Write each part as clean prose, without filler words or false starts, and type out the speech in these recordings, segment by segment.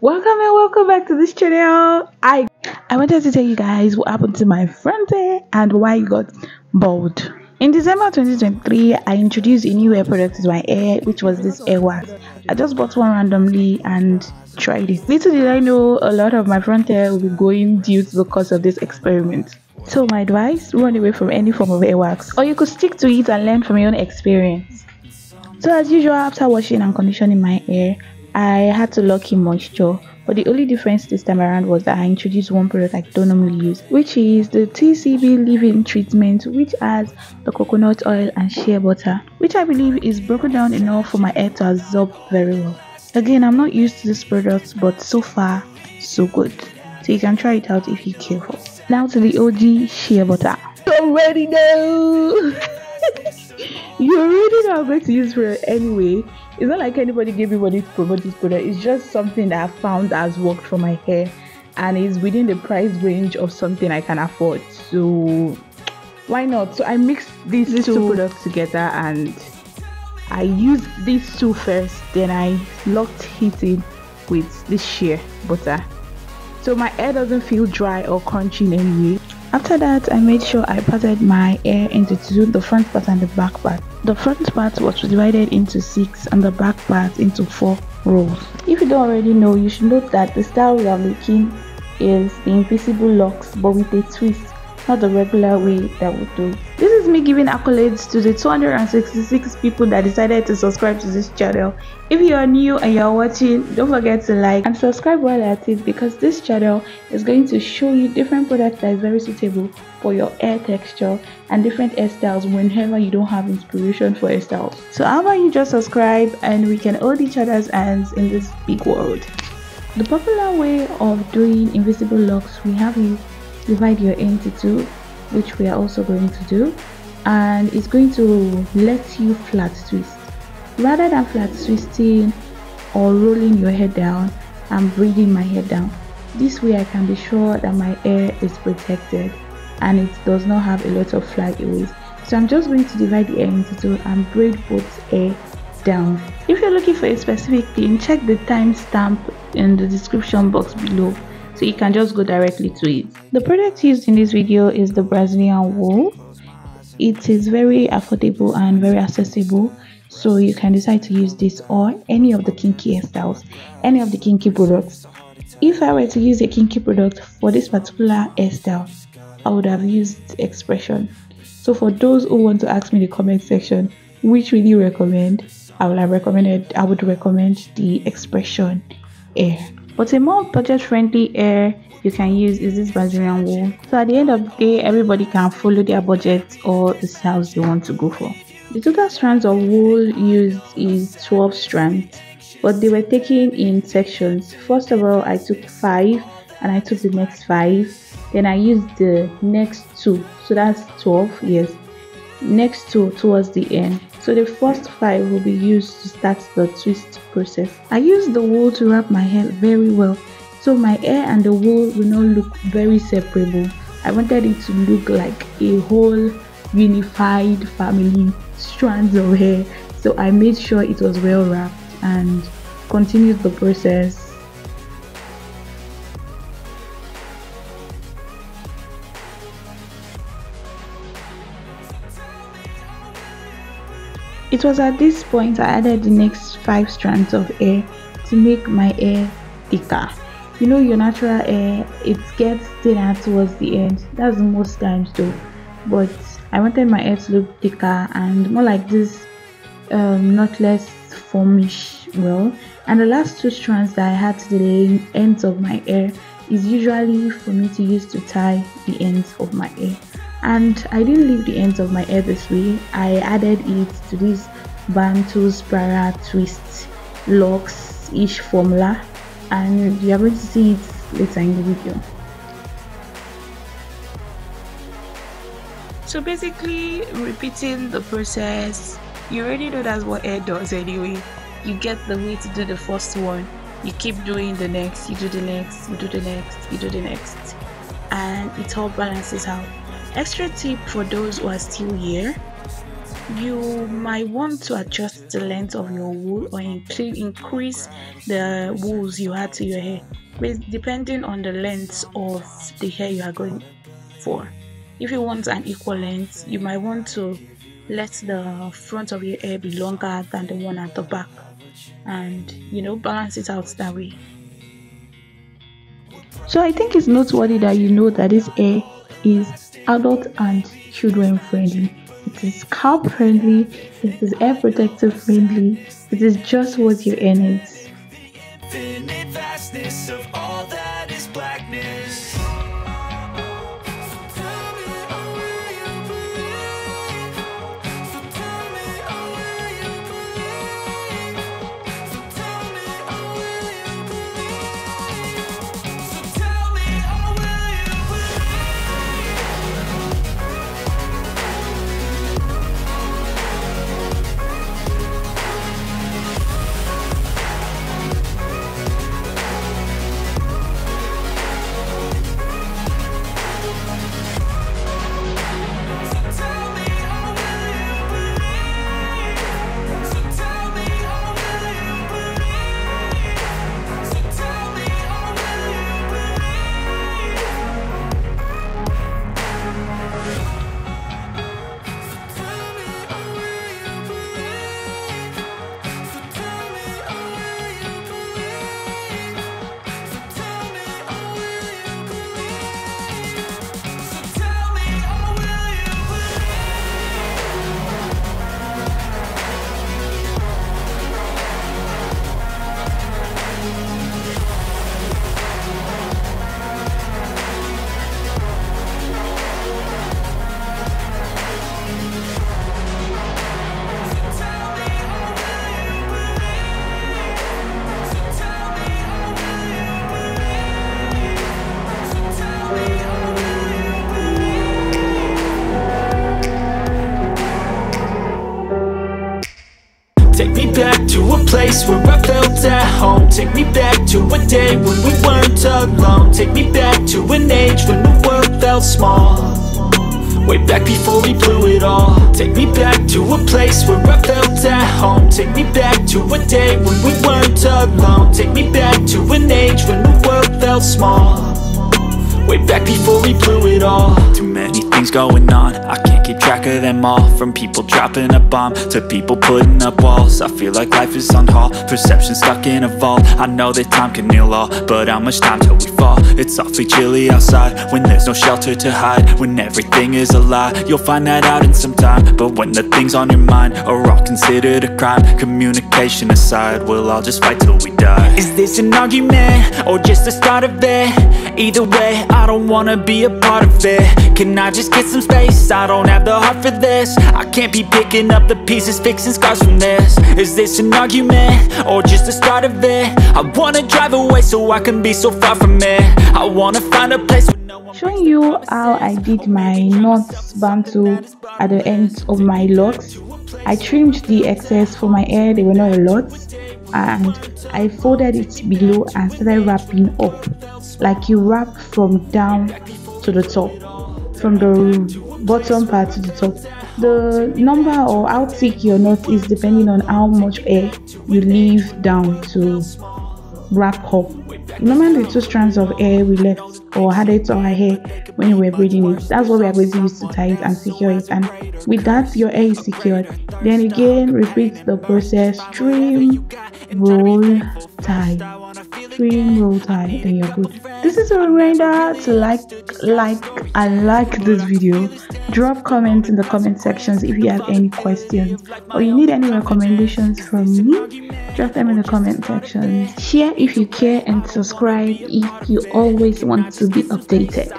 Welcome back to this channel. I wanted to tell you guys what happened to my front hair and why it got bald. In December 2023, I introduced a new hair product to my hair, which was this hair wax. I just bought one randomly and tried it. Little did I know a lot of my front hair will be going due to the cost of this experiment. So my advice, run away from any form of hair wax, or you could stick to it and learn from your own experience. So as usual, after washing and conditioning my hair, I had to lock in moisture, but the only difference this time around was that I introduced one product I don't normally use, which is the TCB leave-in treatment, which has the coconut oil and shea butter, which I believe is broken down enough for my hair to absorb very well. Again, I'm not used to this product, but so far so good, so you can try it out if you're careful. Now to the OG shea butter. You already know. You already know I'm going to use for it anyway. It's not like anybody gave me money to promote this product. It's just something that I found has worked for my hair and is within the price range of something I can afford. So why not? So I mixed these two products together and I used these two first. Then I locked it in with this shea butter, so my hair doesn't feel dry or crunchy in any way. After that, I made sure I parted my hair into two, the front part and the back part. The front part was divided into 6 and the back part into 4 rows. If you don't already know, you should note that the style we are making is the invisible locks but with a twist, not the regular way that we do it. This is me giving accolades to the 266 people that decided to subscribe to this channel. If you are new and you are watching, don't forget to like and subscribe while at it, because this channel is going to show you different products that is very suitable for your hair texture and different hairstyles whenever you don't have inspiration for hairstyles. So how about you just subscribe and we can hold each other's hands in this big world. The popular way of doing invisible locks, we have you divide your hair into two, which we are also going to do, and it's going to let you flat twist rather than flat twisting or rolling your hair down and braiding my hair down. This way I can be sure that my hair is protected and it does not have a lot of flyaways. So I'm just going to divide the hair into two and braid both hair down. If you're looking for a specific thing, check the timestamp in the description box below, so you can just go directly to it. The product used in this video is the Brazilian wool. It is very affordable and very accessible, so you can decide to use this or any of the kinky hairstyles, any of the kinky products. If I were to use a kinky product for this particular hairstyle, I would have used Expression. So for those who want to ask me in the comment section which will you recommend, I would recommend the Expression hair. But a more budget friendly hair you can use is this Brazilian wool. So at the end of the day, everybody can follow their budget or the styles they want to go for. The total strands of wool used is 12 strands, but they were taken in sections. First of all, I took 5 and I took the next 5. Then I used the next 2, so that's 12. Yes, next 2 towards the end. So the first 5 will be used to start the twist process. I used the wool to wrap my hair very well, so my hair and the wool will not look very separable. I wanted it to look like a whole unified family strands of hair, so I made sure it was well wrapped and continued the process. It was at this point I added the next 5 strands of hair to make my hair thicker. You know, your natural hair, it gets thinner towards the end. That's most times though, but I wanted my hair to look thicker and more like this not less formish well. And the last 2 strands that I had to the ends of my hair is usually for me to use to tie the ends of my hair. And I didn't leave the ends of my hair this way. I added it to this Bantu Spiral Twist Locks-ish formula, and you are going to see it later in the video. So basically, repeating the process, you already know that's what hair does anyway. You get the way to do the first one, you keep doing the next, you do the next, you do the next, you do the next, and it all balances out. Extra tip for those who are still here: you might want to adjust the length of your wool or increase the wools you add to your hair, depending on the length of the hair you are going for. If you want an equal length, you might want to let the front of your hair be longer than the one at the back, and balance it out that way. So I think it's noteworthy that that this hair is adult and children friendly. It is scalp friendly, it is hair protective friendly, it is just what your hair needs. Infinite vastness of all that is blackness. Take me back to a place where I felt at home. Take me back to a day when we weren't alone. Take me back to an age when the world felt small, way back before we blew it all. Take me back to a place where I felt at home. Take me back to a day when we weren't alone. Take me back to an age when the world felt small, way back before we blew it all. Too many things going on, I can't keep track of them all. From people dropping a bomb to people putting up walls. I feel like life is on hold, perception stuck in a vault. I know that time can heal all, but how much time till we fall? It's awfully chilly outside when there's no shelter to hide. When everything is a lie, you'll find that out in some time. But when the things on your mind are all considered a crime, communication aside, we'll all just fight till we die. Is this an argument or just the start of it? Either way, I don't wanna be a part of it. Can I just get some space? I don't have the heart for this. I can't be picking up the pieces, fixing scars from this. Is this an argument or just the start of it? I wanna drive away so I can be so far from it. I wanna find a place where no one... Showing you how I did my knots bantu at the ends of my locks. I trimmed the excess for my hair, they were not a lot, and I folded it below and started wrapping up, like you wrap from down to the top, from the bottom part to the top. The number or how thick your knot is depending on how much hair you leave down to wrap up. Normally 2 strands of hair we left or added to our hair when we were braiding it. That's what we are going to use to tie it and secure it, and with that your hair is secured. Then again repeat the process: trim, roll, tie, trim, roll, tie, then you're good. This is a reminder to like and like this video. Drop comments in the comment sections if you have any questions or you need any recommendations from me. Drop them in the comment section. Share if you care and subscribe if you always want to be updated.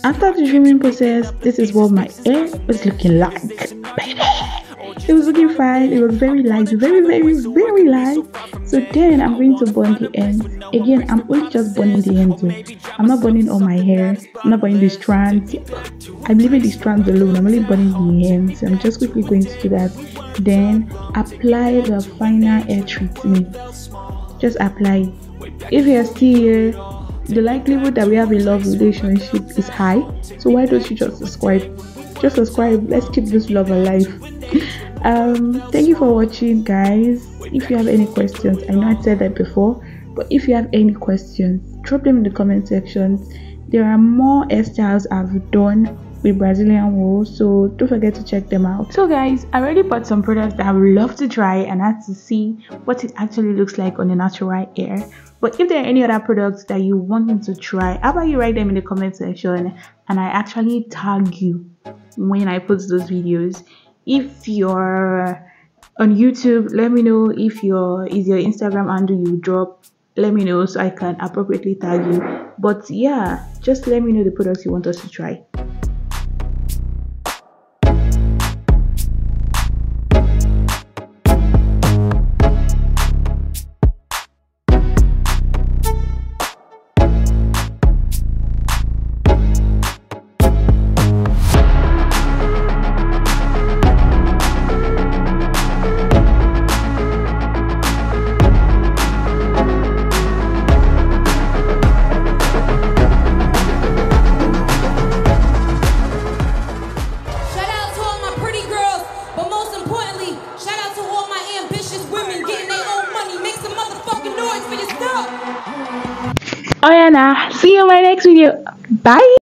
After the trimming process, this is what my hair was looking like, baby. It was looking fine. It was very light, very light. So then I'm going to burn the ends. Again, I'm only just burning the ends though. I'm not burning all my hair. I'm not burning the strands. I'm leaving the strands alone. I'm only burning the ends. I'm just quickly going to do that. Then apply the final hair treatment. Just apply. If you're still here, the likelihood that we have a love relationship is high. So why don't you just subscribe? just subscribe. Let's keep this love alive. Thank you for watching, guys. If you have any questions, I know I said that before, but if you have any questions, drop them in the comment section. There are more hairstyles I've done with Brazilian wool, so don't forget to check them out. So guys, I already bought some products that I would love to try and I had to see what it actually looks like on the natural hair. But if there are any other products that you want me to try, how about you write them in the comment section and I actually tag you when I post those videos. If you're on YouTube, let me know. If your Instagram handle you drop, let me know so I can appropriately tag you. But yeah, just let me know the products you want us to try. Oh yeah, nah. See you in my next video. Bye.